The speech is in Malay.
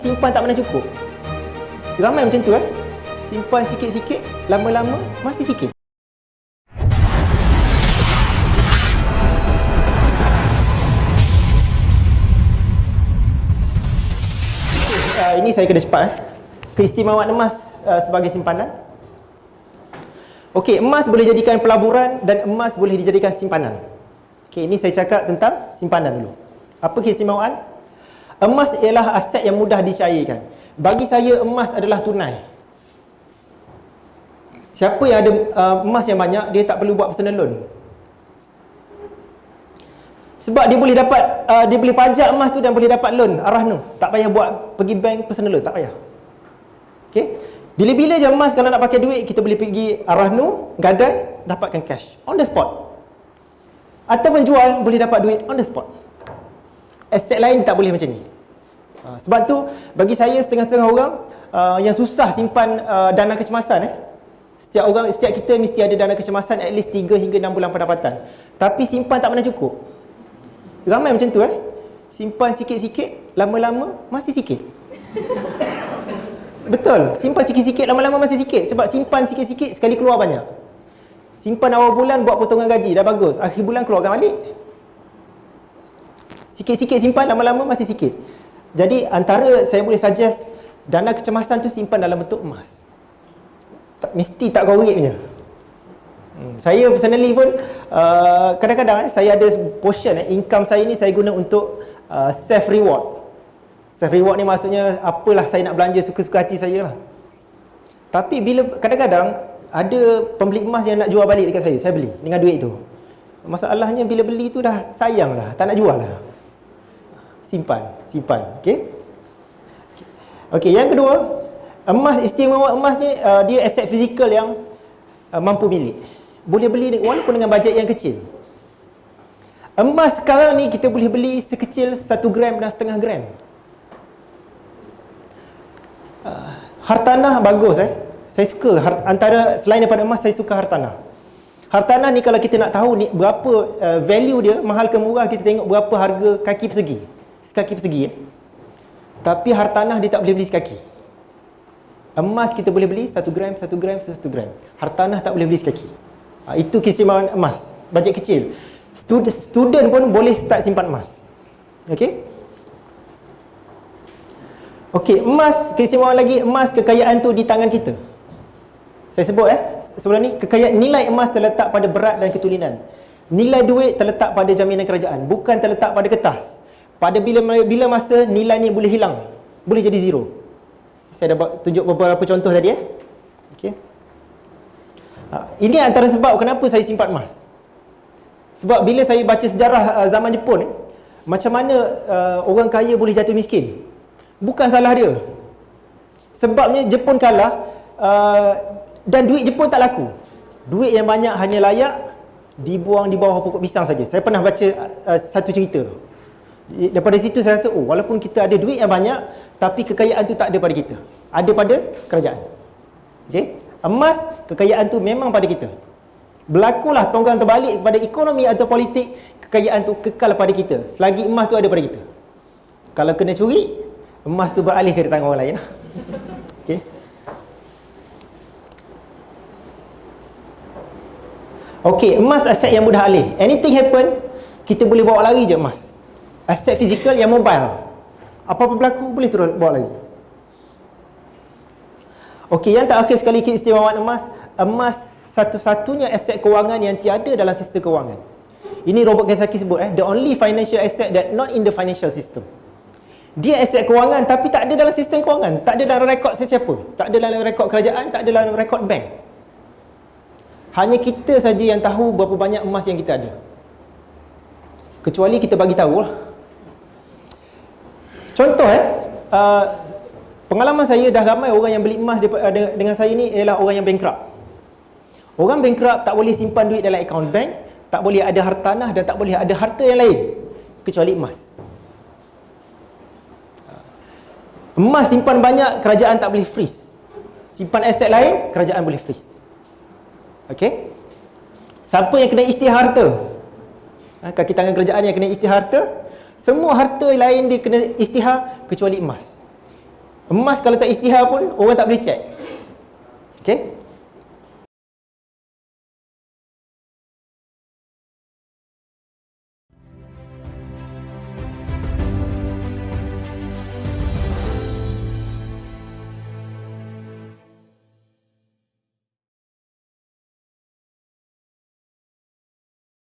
Simpan tak pernah cukup. Ramai macam tu Simpan sikit-sikit, lama-lama masih sikit. Ini saya kena cepat Keistimewaan emas sebagai simpanan. Okey, emas boleh jadikan pelaburan dan emas boleh dijadikan simpanan. Okey, ini saya cakap tentang simpanan dulu. Apa keistimewaan? Emas ialah aset yang mudah dicairkan. Bagi saya, emas adalah tunai. Siapa yang ada emas yang banyak, dia tak perlu buat personal loan. Sebab dia boleh dapat, dia boleh pajak emas tu dan boleh dapat loan arah tu. Tak payah buat pergi bank personal loan, tak payah. Okey. Bila-bila je emas kalau nak pakai duit, kita boleh pergi arah tu, gadai, dapatkan cash on the spot. Atau menjual, boleh dapat duit on the spot. Aset lain tak boleh macam ni. Sebab tu bagi saya setengah-setengah orang yang susah simpan dana kecemasan Setiap kita mesti ada dana kecemasan at least 3 hingga 6 bulan pendapatan. Tapi simpan tak pernah cukup. Ramai macam tu Simpan sikit-sikit, lama-lama masih sikit. Betul, simpan sikit-sikit, lama-lama masih sikit. Sebab simpan sikit-sikit, sekali keluar banyak. Simpan awal bulan, buat potongan gaji, dah bagus. Akhir bulan keluarkan balik. Sikit-sikit simpan, lama-lama masih sikit. Jadi antara saya boleh suggest, dana kecemasan tu simpan dalam bentuk emas. Mesti tak korek punya. Saya personally pun kadang-kadang saya ada portion income saya ni saya guna untuk self reward. Self reward ni maksudnya apalah saya nak belanja suka-suka hati saya lah. Tapi bila kadang-kadang ada pembeli emas yang nak jual balik dekat saya beli dengan duit tu. Masalahnya bila beli tu dah sayang dah, tak nak jual lah. Simpan. Okey, yang kedua, emas, istimewa emas ni dia aset fizikal yang mampu milik. Boleh beli walaupun dengan bajet yang kecil. Emas sekarang ni kita boleh beli sekecil 1 gram dan setengah gram. Hartanah bagus Saya suka antara selain daripada emas, saya suka hartanah. Hartanah ni kalau kita nak tahu ni berapa value dia, mahal ke murah, kita tengok berapa harga kaki persegi. Sekaki persegi Tapi hartanah dia tak boleh beli sekaki. Emas kita boleh beli 1 gram, 1 gram, 1 gram. Hartanah tak boleh beli sekaki. Itu keistimewaan emas. Bajet kecil. Student pun boleh start simpan emas. Okey, emas, keistimewaan lagi, emas kekayaan tu di tangan kita. Saya sebut sebelum ni, kekayaan nilai emas terletak pada berat dan ketulinan. Nilai duit terletak pada jaminan kerajaan, bukan terletak pada kertas. Pada bila masa nilai ni boleh hilang, boleh jadi zero. Saya dah tunjuk beberapa contoh tadi Okey. Ini antara sebab kenapa saya simpan emas. Sebab bila saya baca sejarah zaman Jepun, macam mana orang kaya boleh jatuh miskin. Bukan salah dia. Sebabnya Jepun kalah dan duit Jepun tak laku. Duit yang banyak hanya layak dibuang di bawah pokok pisang saja. Saya pernah baca satu cerita tu. Daripada situ saya rasa, walaupun kita ada duit yang banyak, tapi kekayaan tu tak ada pada kita. Ada pada kerajaan. Okey? Emas, kekayaan tu memang pada kita. Berlakulah tonggang terbalik kepada ekonomi atau politik, kekayaan tu kekal pada kita. Selagi emas tu ada pada kita. Kalau kena curi, emas tu beralih ke tangan orang lain. Okey? Okey, emas aset yang mudah alih. Anything happen, kita boleh bawa lari je emas. Aset fizikal yang mobile. Apa-apa berlaku, boleh terus bawa lagi. Okey, yang terakhir sekali keistimewaan emas. Emas satu-satunya aset kewangan yang tiada dalam sistem kewangan. Ini Robert Kiyosaki sebut the only financial asset that not in the financial system. Dia aset kewangan tapi tak ada dalam sistem kewangan. Tak ada dalam rekod sesiapa. Tak ada dalam rekod kerajaan, tak ada dalam rekod bank. Hanya kita saja yang tahu berapa banyak emas yang kita ada. Kecuali kita bagi tahu lah. Contoh pengalaman saya, dah ramai orang yang beli emas dengan saya ni ialah orang yang bankrupt. Orang bankrupt tak boleh simpan duit dalam akaun bank, tak boleh ada hartanah dan tak boleh ada harta yang lain kecuali emas. Emas simpan banyak, kerajaan tak boleh freeze. Simpan aset lain, kerajaan boleh freeze. Okey? Siapa yang kena isytihar harta? Kaki tangan kerajaan yang kena isytihar harta, semua harta lain dia kena isytihar kecuali emas. Emas kalau tak isytihar pun orang tak boleh check. Okey?